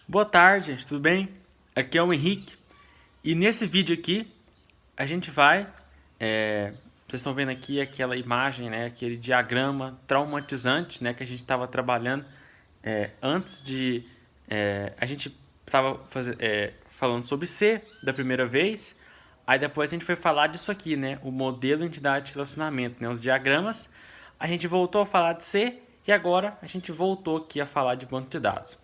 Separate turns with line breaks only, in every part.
Boa tarde, gente, tudo bem? Aqui é o Henrique e nesse vídeo aqui a gente vai, vocês estão vendo aqui aquela imagem, né, aquele diagrama traumatizante, né, que a gente estava trabalhando antes de, a gente estava falando sobre C da primeira vez, aí depois a gente foi falar disso aqui, né, o modelo entidade de relacionamento, né, os diagramas, a gente voltou a falar de C e agora a gente voltou aqui a falar de banco de dados.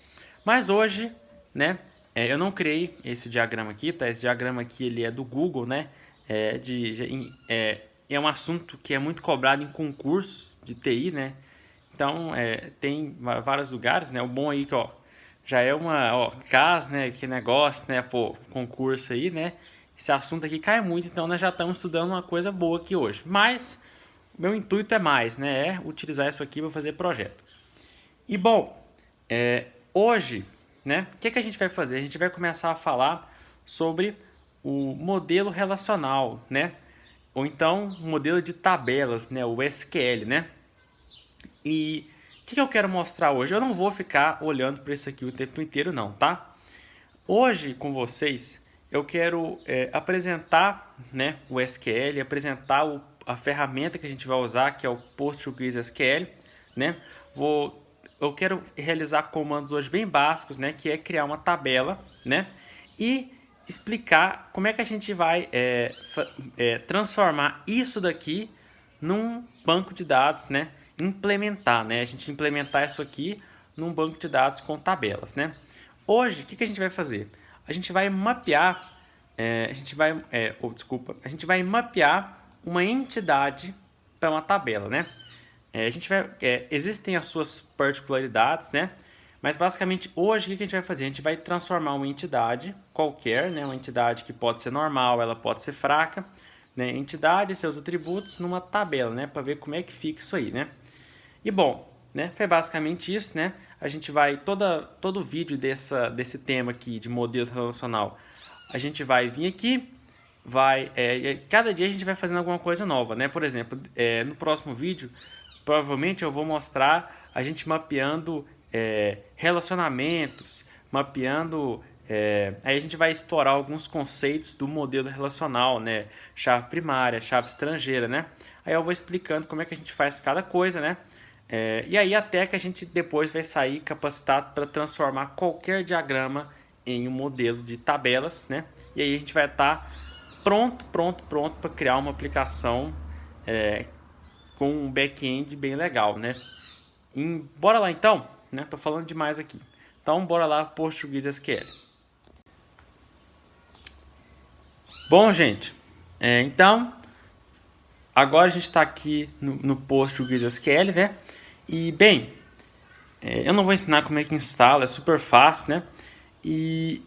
Mas hoje, né, eu não criei esse diagrama aqui, tá? Esse diagrama aqui ele é do Google, né? É um assunto que é muito cobrado em concursos de TI, né? Então, tem vários lugares, né? O bom aí que, ó, já é uma, ó, CAS, né? Que negócio, né? Pô, concurso aí, né? Esse assunto aqui cai muito, então nós já estamos estudando uma coisa boa aqui hoje. Mas, o meu intuito é mais, né? É utilizar isso aqui para fazer projeto. E bom, hoje, né, o que a gente vai fazer? A gente vai começar a falar sobre o modelo relacional, né? Ou então o modelo de tabelas, né, o SQL, né? E o que eu quero mostrar hoje? Eu não vou ficar olhando para isso aqui o tempo inteiro, não, tá? Hoje com vocês eu quero apresentar, né, o SQL, apresentar a ferramenta que a gente vai usar, que é o PostgreSQL, né? Eu quero realizar comandos hoje bem básicos, né, que é criar uma tabela, né, e explicar como é que a gente vai transformar isso daqui num banco de dados, né, implementar, né, a gente implementar isso aqui num banco de dados com tabelas, né. Hoje, o que a gente vai fazer? A gente vai mapear, a gente vai mapear uma entidade para uma tabela, né? Existem as suas particularidades, né? Mas basicamente hoje o que a gente vai fazer? A gente vai transformar uma entidade qualquer, né? Uma entidade que pode ser normal, ela pode ser fraca, né? Entidade e seus atributos numa tabela, né? Para ver como é que fica isso aí, né? E bom, né? Foi basicamente isso, né? A gente vai todo vídeo desse tema aqui de modelo relacional, a gente vai vir aqui, cada dia a gente vai fazendo alguma coisa nova, né? Por exemplo, no próximo vídeo provavelmente eu vou mostrar a gente mapeando relacionamentos, mapeando. Aí a gente vai explorar alguns conceitos do modelo relacional, né? Chave primária, chave estrangeira, né? Aí eu vou explicando como é que a gente faz cada coisa, né? E aí até que a gente depois vai sair capacitado para transformar qualquer diagrama em um modelo de tabelas, né? E aí a gente vai estar pronto para criar uma aplicação com um back-end bem legal, né? Bora lá então, né? Tô falando demais aqui. Então bora lá PostgreSQL. Bom, gente, então agora a gente está aqui no PostgreSQL, né? E bem, eu não vou ensinar como é que instala, é super fácil, né? E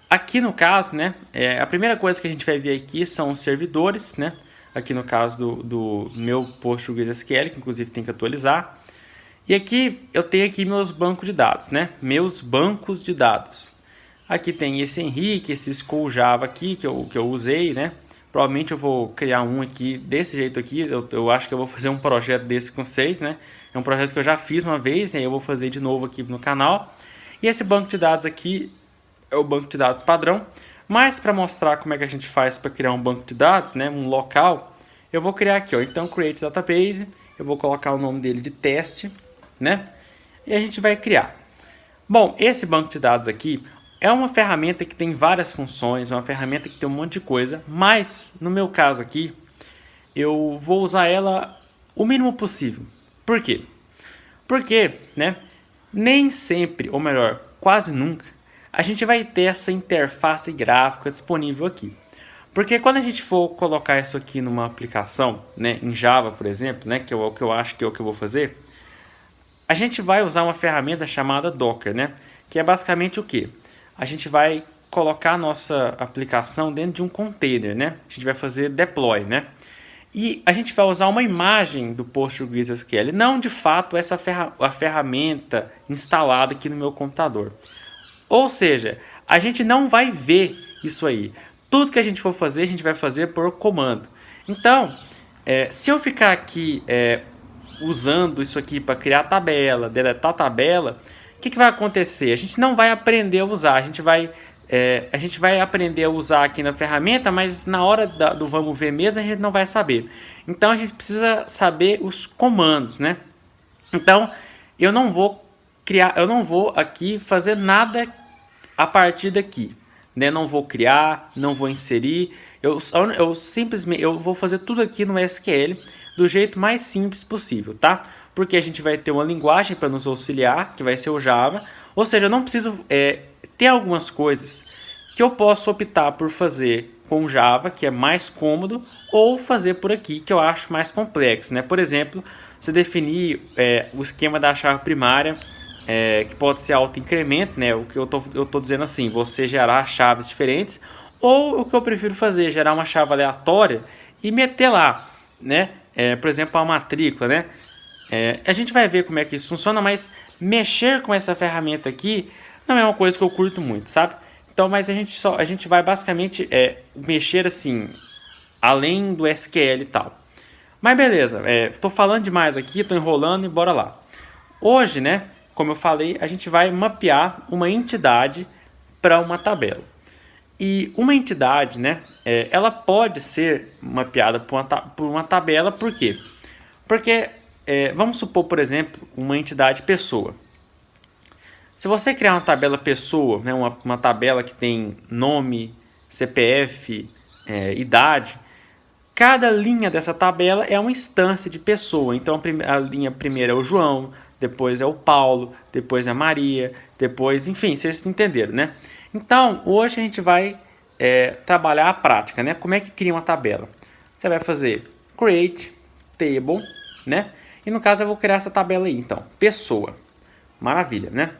aqui no caso, né? A primeira coisa que a gente vai ver aqui são os servidores, né? Aqui no caso do meu PostgreSQL, que inclusive tem que atualizar. E aqui eu tenho aqui meus bancos de dados, né? Meus bancos de dados. Aqui tem esse Henrique, esse School Java aqui que eu usei, né? Provavelmente eu vou criar um aqui desse jeito aqui. Eu acho que eu vou fazer um projeto desse com vocês, né? É um projeto que eu já fiz uma vez, né? Eu vou fazer de novo aqui no canal. E esse banco de dados aqui é o banco de dados padrão. Mas para mostrar como é que a gente faz para criar um banco de dados, né? Um local, eu vou criar aqui, ó. Então, create database. Eu vou colocar o nome dele de teste, né? E a gente vai criar. Bom, esse banco de dados aqui é uma ferramenta que tem várias funções, uma ferramenta que tem um monte de coisa, mas no meu caso aqui, eu vou usar ela o mínimo possível. Por quê? Porque, né, nem sempre, ou melhor, quase nunca, a gente vai ter essa interface gráfica disponível aqui. Porque quando a gente for colocar isso aqui numa aplicação, né, em Java, por exemplo, né, que é o que eu acho que é o que eu vou fazer, a gente vai usar uma ferramenta chamada Docker, né, que é basicamente o quê? A gente vai colocar a nossa aplicação dentro de um container, né? A gente vai fazer deploy, né? E a gente vai usar uma imagem do PostgreSQL, não de fato a ferramenta instalada aqui no meu computador. Ou seja, a gente não vai ver isso aí. Tudo que a gente for fazer, a gente vai fazer por comando. Então, se eu ficar aqui usando isso aqui para criar tabela, deletar tabela, o que vai acontecer? A gente não vai aprender a usar, a gente vai aprender a usar aqui na ferramenta, mas na hora do vamos ver mesmo a gente não vai saber. Então a gente precisa saber os comandos, né? Então eu não vou aqui fazer nada a partir daqui, né? Não vou criar, não vou inserir, eu simplesmente vou fazer tudo aqui no SQL do jeito mais simples possível, tá? Porque a gente vai ter uma linguagem para nos auxiliar, que vai ser o Java, ou seja, eu não preciso ter algumas coisas que eu posso optar por fazer com Java, que é mais cômodo, ou fazer por aqui, que eu acho mais complexo, né? Por exemplo, você definir o esquema da chave primária, que pode ser auto-incremento, né? O que eu tô dizendo assim, você gerar chaves diferentes, ou o que eu prefiro fazer, gerar uma chave aleatória e meter lá, né? Por exemplo, a matrícula, né? A gente vai ver como é que isso funciona, mas mexer com essa ferramenta aqui não é uma coisa que eu curto muito, sabe? Então, mas a gente vai basicamente mexer assim, além do SQL e tal. Mas beleza, estou falando demais aqui, estou enrolando e bora lá. Hoje, né, como eu falei, a gente vai mapear uma entidade para uma tabela. E uma entidade, né, ela pode ser mapeada por uma tabela, por quê? Porque, vamos supor, por exemplo, uma entidade pessoa. Se você criar uma tabela pessoa, né, uma tabela que tem nome, CPF, idade, cada linha dessa tabela é uma instância de pessoa. Então a linha primeira é o João, depois é o Paulo, depois é a Maria, depois, enfim, vocês entenderam, né? Então hoje a gente vai trabalhar a prática, né? Como é que cria uma tabela? Você vai fazer create table, né? E no caso eu vou criar essa tabela aí, então, pessoa. Maravilha, né?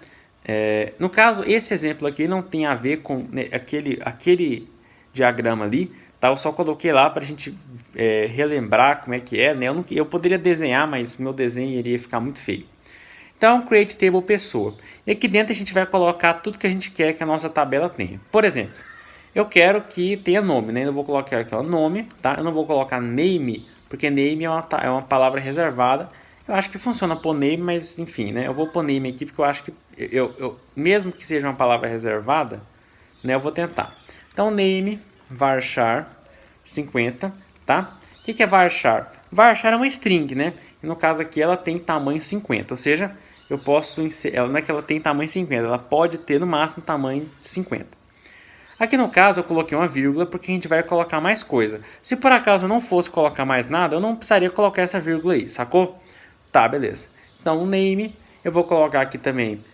No caso, esse exemplo aqui não tem a ver com, né, aquele diagrama ali, tá? Eu só coloquei lá para a gente relembrar como é que é, né? Eu poderia desenhar, mas meu desenho iria ficar muito feio. Então, create table pessoa. E aqui dentro a gente vai colocar tudo que a gente quer que a nossa tabela tenha. Por exemplo, eu quero que tenha nome, né? Eu vou colocar aqui o nome, tá? Eu não vou colocar name, porque name é uma palavra reservada. Eu acho que funciona pôr name, mas enfim, né? Eu vou pôr name aqui porque eu acho que mesmo que seja uma palavra reservada, né? Eu vou tentar. Então, name varchar 50, tá? O que é varchar? Varchar é uma string, né? E no caso aqui ela tem tamanho 50, ou seja, eu posso ela não é que ela tem tamanho 50, ela pode ter no máximo tamanho 50. Aqui no caso eu coloquei uma vírgula porque a gente vai colocar mais coisa. Se por acaso eu não fosse colocar mais nada, eu não precisaria colocar essa vírgula aí, sacou? Tá, beleza. Então o name, eu vou colocar aqui também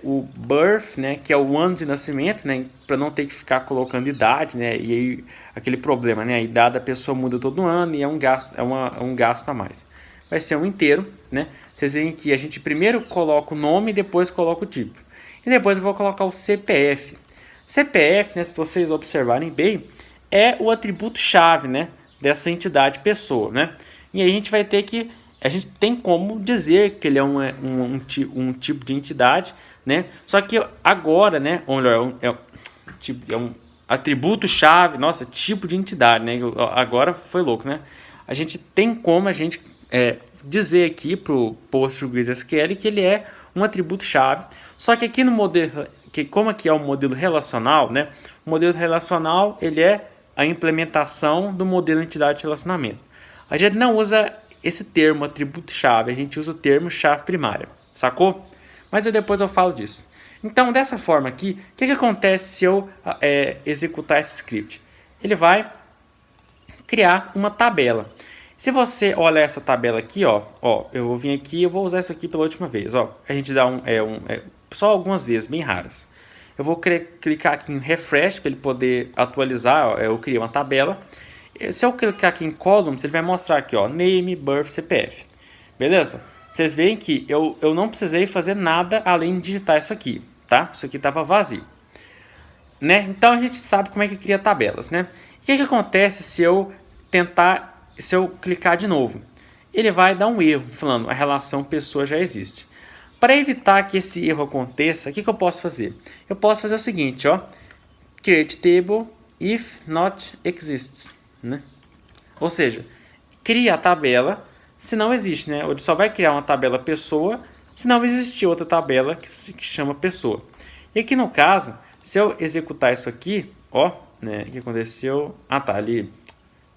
o birth, né, que é o ano de nascimento, né, para não ter que ficar colocando idade, né, e aí aquele problema, né, a idade da pessoa muda todo ano e é um gasto a mais. Vai ser um inteiro, né? Vocês veem que a gente primeiro coloca o nome e depois coloca o tipo. E depois eu vou colocar o CPF. CPF, né, se vocês observarem bem, é o atributo chave, né, dessa entidade pessoa, né? E aí a gente tem como dizer que ele é um tipo de entidade, né? Só que agora, né, ou melhor, é um atributo chave, nossa, tipo de entidade, né? Agora foi louco, né? A gente tem como a gente dizer aqui para o PostgreSQL que ele é um atributo chave. Só que aqui no modelo, como aqui é um modelo relacional, né? O modelo relacional ele é a implementação do modelo entidade de relacionamento. A gente não usa esse termo atributo chave, a gente usa o termo chave primária, sacou? Mas depois eu falo disso. Então dessa forma aqui, o que acontece se eu executar esse script? Ele vai criar uma tabela. Se você olha essa tabela aqui, ó, eu vou vir aqui, eu vou usar isso aqui pela última vez, ó. A gente dá só algumas vezes, bem raras. Eu vou clicar aqui em refresh para ele poder atualizar, ó, eu criei uma tabela. Se eu clicar aqui em columns, ele vai mostrar aqui, ó, name, birth, CPF. Beleza? Vocês veem que eu não precisei fazer nada além de digitar isso aqui, tá? Isso aqui estava vazio. Né? Então a gente sabe como é que cria tabelas, né? O que acontece se eu clicar de novo? Ele vai dar um erro, falando a relação pessoa já existe. Para evitar que esse erro aconteça, o que eu posso fazer? Eu posso fazer o seguinte, ó, create table if not exists, né? Ou seja, cria a tabela se não existe, né? Ele só vai criar uma tabela pessoa se não existir outra tabela que chama pessoa. E aqui no caso, se eu executar isso aqui, ó, né, o que aconteceu? Ah, tá, ali,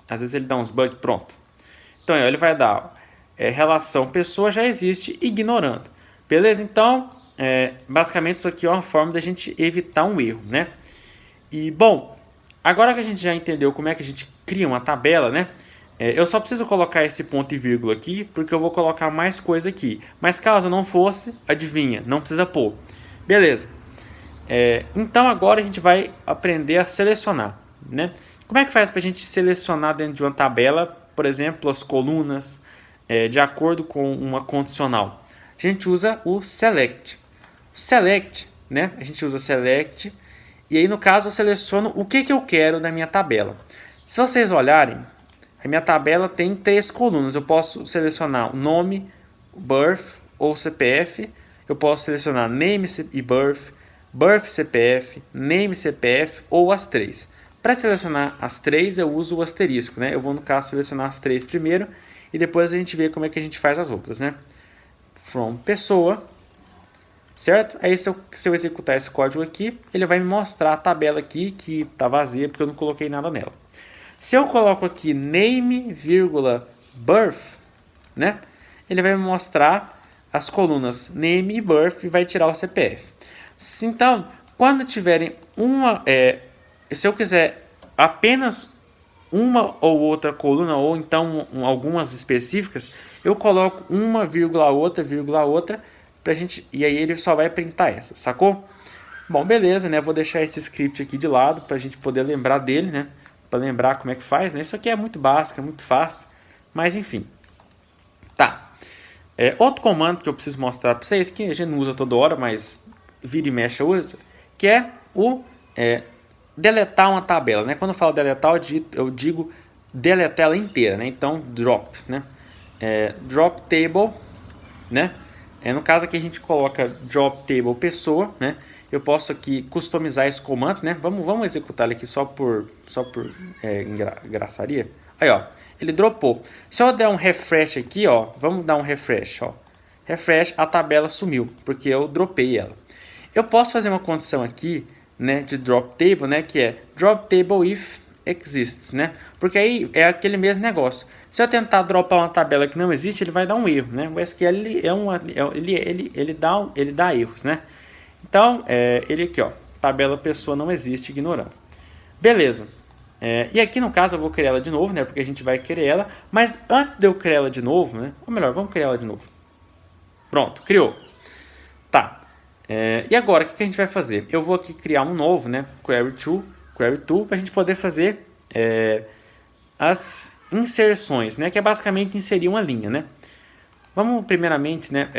às vezes ele dá uns bugs, pronto. Então, ele vai dar relação pessoa já existe, ignorando. Beleza? Então, basicamente isso aqui é uma forma da gente evitar um erro, né? E, bom, agora que a gente já entendeu como é que a gente cria uma tabela, né? Eu só preciso colocar esse ponto e vírgula aqui, porque eu vou colocar mais coisa aqui. Mas caso não fosse, adivinha, não precisa pôr. Beleza. Então agora a gente vai aprender a selecionar, né? Como é que faz para a gente selecionar dentro de uma tabela, por exemplo, as colunas, de acordo com uma condicional? A gente usa o select. O select, né? A gente usa select e aí no caso eu seleciono o que eu quero na minha tabela. Se vocês olharem, a minha tabela tem 3 colunas. Eu posso selecionar o nome, birth ou CPF. Eu posso selecionar name e birth, birth CPF, name CPF ou as 3. Para selecionar as 3 eu uso o asterisco, né? Eu vou no caso selecionar as 3 primeiro e depois a gente vê como é que a gente faz as outras, né? From pessoa, certo? Aí se eu executar esse código aqui, ele vai me mostrar a tabela aqui que está vazia porque eu não coloquei nada nela. Se eu coloco aqui name, birth, né? Ele vai me mostrar as colunas name e birth e vai tirar o CPF. Então, quando tiverem se eu quiser apenas uma ou outra coluna ou então algumas específicas, eu coloco uma vírgula outra pra gente, e aí ele só vai printar essa, sacou? Bom, beleza, né? Vou deixar esse script aqui de lado pra gente poder lembrar dele, né? Para lembrar como é que faz, né? Isso aqui é muito básico, é muito fácil, mas enfim. Tá. Outro comando que eu preciso mostrar para vocês, que a gente não usa toda hora, mas vira e mexe usa, que é o deletar uma tabela, né? Quando eu falo deletar, eu digo deletar ela inteira, né? Então, drop, né? Drop table, né? No caso aqui a gente coloca drop table pessoa, né? Eu posso aqui customizar esse comando, né? Vamos executar ele aqui só por engraçaria. Aí, ó, ele dropou. Se eu der um refresh aqui, ó, vamos dar um refresh, ó. Refresh, a tabela sumiu, porque eu dropei ela. Eu posso fazer uma condição aqui, né, de drop table, né, que é drop table if exists, né? Porque aí é aquele mesmo negócio. Se eu tentar dropar uma tabela que não existe, ele vai dar um erro, né? O SQL ele dá erros, né? Então, ele aqui, ó, tabela pessoa não existe, ignorando. Beleza. E aqui no caso eu vou criar ela de novo, né? Porque a gente vai querer ela. Mas antes de eu criar ela de novo, né? Ou melhor, vamos criar ela de novo. Pronto, criou. Tá. E agora, o que a gente vai fazer? Eu vou aqui criar um novo, né? Query to, para a gente poder fazer as inserções, né? Que é basicamente inserir uma linha, né? Vamos primeiramente, né?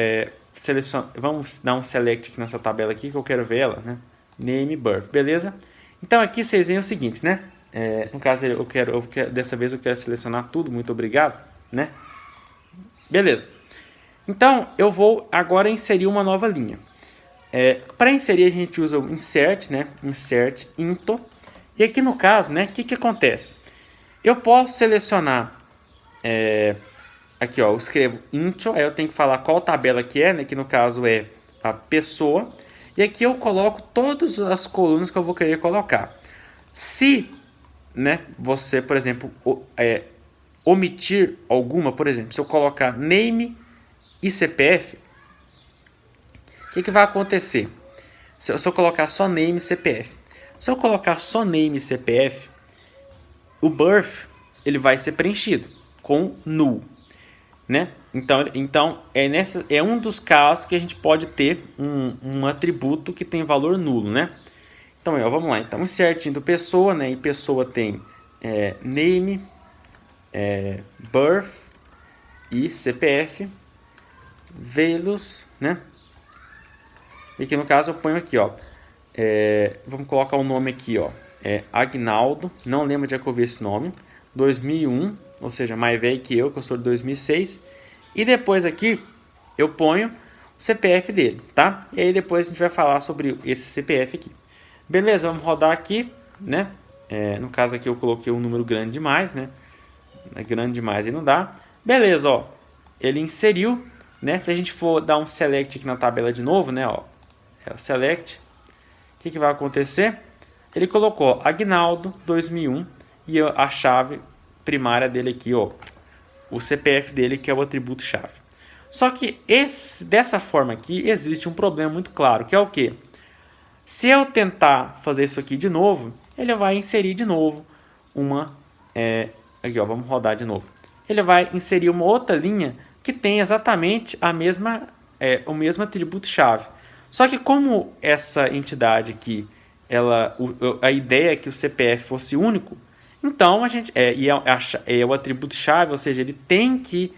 Vamos dar um select aqui nessa tabela aqui que eu quero ver ela, né? Name, birth, beleza? Então aqui vocês veem o seguinte, né? No caso dessa vez eu quero selecionar tudo, muito obrigado, né? Beleza. Então eu vou agora inserir uma nova linha. Para inserir a gente usa o insert, né? Insert into. E aqui no caso, né? O que acontece? Eu posso selecionar aqui, ó, eu escrevo into, aí eu tenho que falar qual tabela que é, né, que no caso é a pessoa, e aqui eu coloco todas as colunas que eu vou querer colocar. Se, né, você, por exemplo, omitir alguma, por exemplo, se eu colocar name e CPF, o que vai acontecer? Se eu colocar só name e CPF. Se eu colocar só name e CPF, o birth ele vai ser preenchido com null. Né? Então é um dos casos que a gente pode ter um atributo que tem valor nulo, né? Então vamos lá, então insert do pessoa, né? E pessoa tem name, birth e CPF, values, né? E aqui no caso eu ponho aqui, ó, vamos colocar o nome aqui, ó, Agnaldo, não lembro de que eu vi esse nome, 2001. Ou seja, mais velho que eu sou de 2006. E depois aqui eu ponho o CPF dele, tá? E aí depois a gente vai falar sobre esse CPF aqui. Beleza, vamos rodar aqui, né? No caso aqui eu coloquei um número grande demais, né? É grande demais e não dá. Beleza, ó. Ele inseriu. né? Se a gente for dar um select aqui na tabela de novo, né? Ó, é o select. O que vai acontecer? Ele colocou Agnaldo 2001 e a chave primária dele aqui, ó, o CPF dele, que é o atributo chave. Só que dessa forma aqui existe um problema muito claro, que é o quê? Se eu tentar fazer isso aqui de novo, ele vai inserir de novo aqui, ó, vamos rodar de novo. Ele vai inserir uma outra linha que tem exatamente o mesmo atributo chave. Só que como essa entidade aqui, a ideia é que o CPF fosse único, então a gente é o atributo chave, ou seja, ele tem que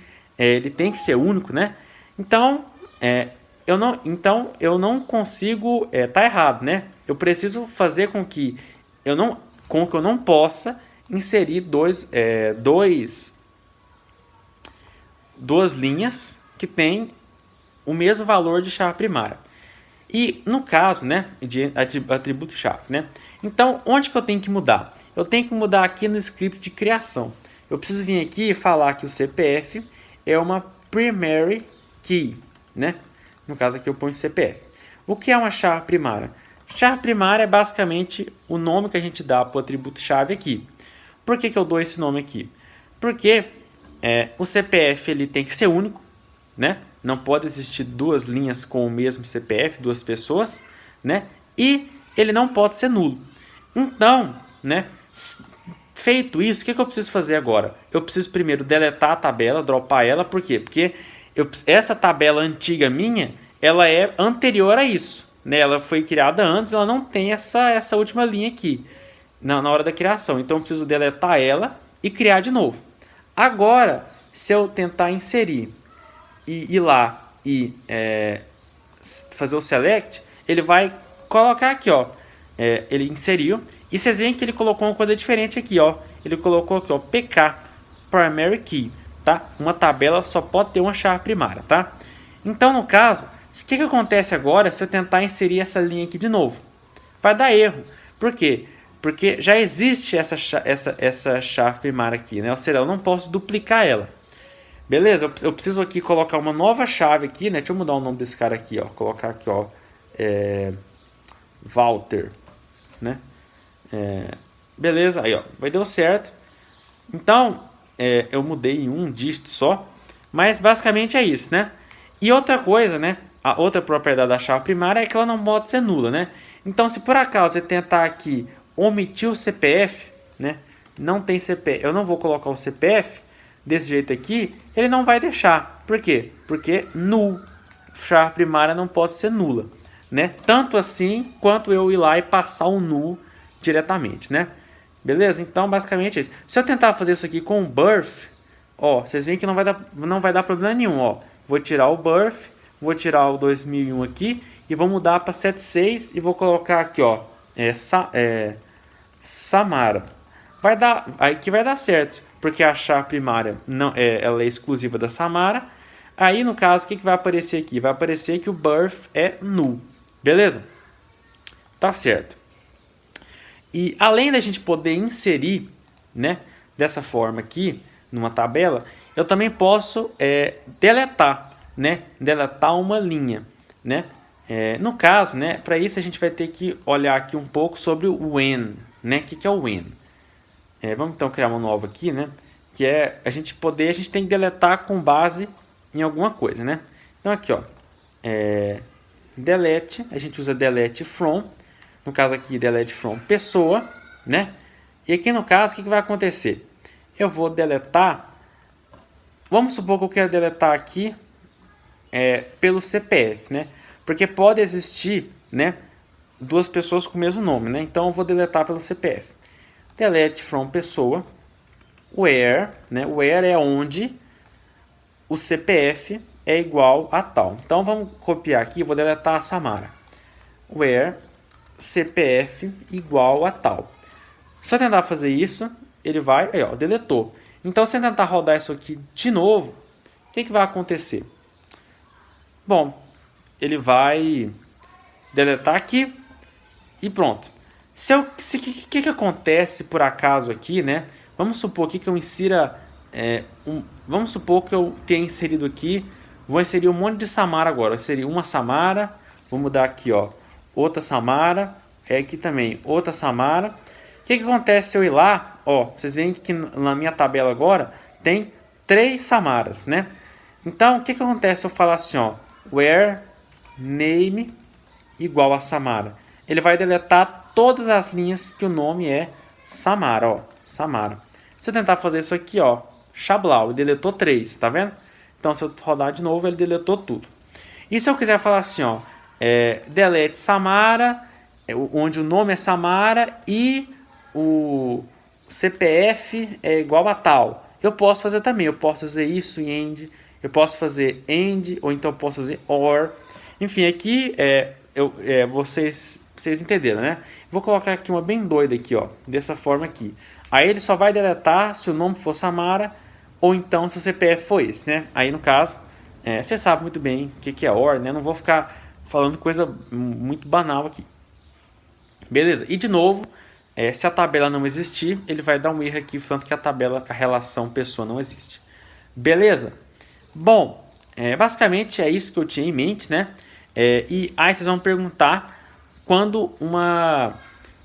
ser único, né? Então eu não consigo, tá errado, né? Eu preciso fazer com que eu não possa inserir duas linhas que têm o mesmo valor de chave primária. E no caso, né, de atributo chave, né? Então, onde que eu tenho que mudar? Eu tenho que mudar aqui no script de criação. Eu preciso vir aqui e falar que o CPF é uma primary key, né? No caso aqui eu ponho CPF. O que é uma chave primária? Chave primária é basicamente o nome que a gente dá para o atributo chave aqui. Por que eu dou esse nome aqui? Porque o CPF ele tem que ser único, né? Não pode existir duas linhas com o mesmo CPF, duas pessoas, né? E ele não pode ser nulo. Então, né? Feito isso, o que eu preciso fazer agora? Eu preciso primeiro deletar a tabela, dropar ela. Por quê? Porque essa tabela antiga minha, ela é anterior a isso, né? Ela foi criada antes, ela não tem essa última linha aqui na hora da criação. Então eu preciso deletar ela e criar de novo. Agora, se eu tentar inserir e ir lá e fazer o select, ele vai colocar aqui, ó, ele inseriu, e vocês veem que ele colocou uma coisa diferente aqui, ó. Ele colocou aqui, ó, PK, Primary Key, tá? Uma tabela só pode ter uma chave primária, tá? Então, no caso, o que acontece agora se eu tentar inserir essa linha aqui de novo? Vai dar erro. Por quê? Porque já existe essa chave primária aqui, né? Ou seja, eu não posso duplicar ela. Beleza? Eu preciso aqui colocar uma nova chave aqui, né? Deixa eu mudar o nome desse cara aqui, ó. Colocar aqui, ó, Walter, né? Beleza, aí, ó, vai deu certo. Então, eu mudei em um dígito só, mas basicamente é isso, né? E outra coisa, né? A outra propriedade da chave primária é que ela não pode ser nula, né? Então, se por acaso você tentar aqui omitir o CPF, né? Não tem CPF, eu não vou colocar o CPF desse jeito aqui, ele não vai deixar. Por quê? Porque null, chave primária não pode ser nula, né? Tanto assim quanto eu ir lá e passar o null diretamente, né? Beleza? Então, basicamente é isso. Se eu tentar fazer isso aqui com o birth, ó, vocês veem que não vai dar problema nenhum, ó. Vou tirar o birth, vou tirar o 2001 aqui e vou mudar para 76 e vou colocar aqui, ó, Samara. Vai dar, aí que vai dar certo, porque a chave primária ela é exclusiva da Samara. Aí, no caso, o que vai aparecer aqui? Vai aparecer que o birth é null. Beleza? Tá certo. E além da gente poder inserir, né, dessa forma aqui, numa tabela, eu também posso deletar, né, deletar uma linha, né. No caso, né, para isso a gente vai ter que olhar aqui um pouco sobre o when, né, o que é o when. Vamos então criar uma nova aqui, né, que é a gente tem que deletar com base em alguma coisa, né. Então aqui, ó, delete, a gente usa delete from. No caso aqui, delete from pessoa, né? E aqui no caso, o que vai acontecer? Eu vou deletar, vamos supor que eu quero deletar aqui pelo CPF, né? Porque pode existir, né, duas pessoas com o mesmo nome, né? Então eu vou deletar pelo CPF. Delete from pessoa, where, né? Where é onde o CPF é igual a tal. Então vamos copiar aqui, vou deletar a Samara. Where CPF igual a tal. Se eu tentar fazer isso, ele vai, aí, ó, deletou. Então, se eu tentar rodar isso aqui de novo, o que vai acontecer? Bom, ele vai deletar aqui e pronto. O que acontece por acaso aqui, né? Vamos supor aqui que eu insira, vamos supor que eu tenha inserido aqui Vou inserir um monte de Samara agora. Eu inseri uma Samara, vou mudar aqui, ó, outra Samara, aqui também outra Samara. O que acontece se eu ir lá, ó, vocês veem que na minha tabela agora tem 3 Samaras, né? Então, o que acontece se eu falar assim, ó, where name igual a Samara? Ele vai deletar todas as linhas que o nome é Samara, ó, Samara. Se eu tentar fazer isso aqui, ó, Xablau, ele deletou 3, tá vendo? Então, se eu rodar de novo, ele deletou tudo. E se eu quiser falar assim, ó, delete Samara, onde o nome é Samara e o CPF é igual a tal. Eu posso fazer também, eu posso fazer isso em AND, eu posso fazer AND, ou então eu posso fazer OR. Enfim, aqui vocês entenderam, né? Vou colocar aqui uma bem doida aqui, ó, dessa forma aqui. Aí ele só vai deletar se o nome for Samara, ou então se o CPF for esse, né? Aí no caso, você sabe muito bem o que é OR, né? Não vou ficar falando coisa muito banal aqui. Beleza? E de novo, se a tabela não existir, ele vai dar um erro aqui falando que a relação pessoa não existe. Beleza? Bom, basicamente é isso que eu tinha em mente, né? E aí vocês vão perguntar quando o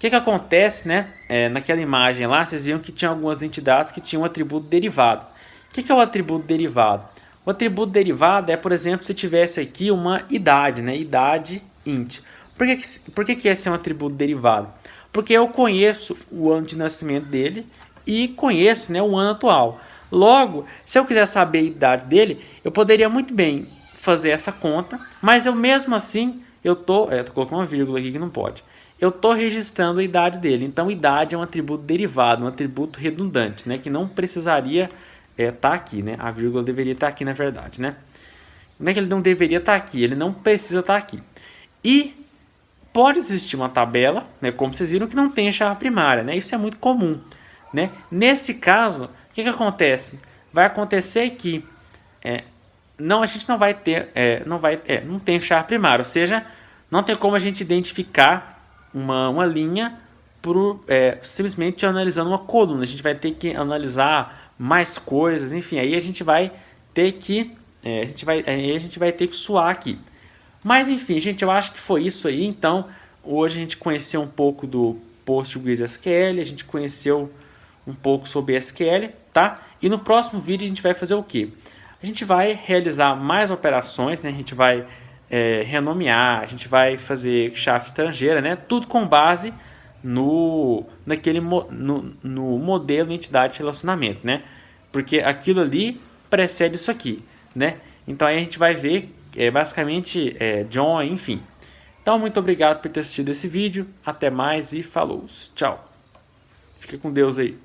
que acontece, né? Naquela imagem lá, vocês viram que tinha algumas entidades que tinham um atributo derivado. O que é o atributo derivado? O atributo derivado é, por exemplo, se tivesse aqui uma idade, né? Idade int. Por que esse é um atributo derivado? Porque eu conheço o ano de nascimento dele e conheço, né, o ano atual. Logo, se eu quiser saber a idade dele, eu poderia muito bem fazer essa conta, mas eu mesmo assim, tô colocando uma vírgula aqui que não pode. Eu estou registrando a idade dele. Então, idade é um atributo derivado, um atributo redundante, né, que não precisaria estar aqui, né? A vírgula deveria estar aqui, na verdade, né? Não é que ele não deveria estar aqui, ele não precisa estar aqui. E pode existir uma tabela, né, como vocês viram, que não tem chave primária, né? Isso é muito comum, né? Nesse caso, o que acontece? Vai acontecer que a gente não vai ter, não tem chave primária, ou seja, não tem como a gente identificar uma linha simplesmente analisando uma coluna. A gente vai ter que analisar mais coisas, enfim, aí a gente vai ter que a gente vai ter que suar aqui. Mas enfim, gente, eu acho que foi isso aí. Então, hoje a gente conheceu um pouco do PostgreSQL, a gente conheceu um pouco sobre SQL, tá? E no próximo vídeo a gente vai fazer o quê? A gente vai realizar mais operações, né? A gente vai renomear, a gente vai fazer chave estrangeira, né? Tudo com base no modelo entidade de relacionamento, né? Porque aquilo ali precede isso aqui, né? Então aí a gente vai ver basicamente join, enfim. Então muito obrigado por ter assistido esse vídeo, até mais e falou, tchau. Fica com Deus aí.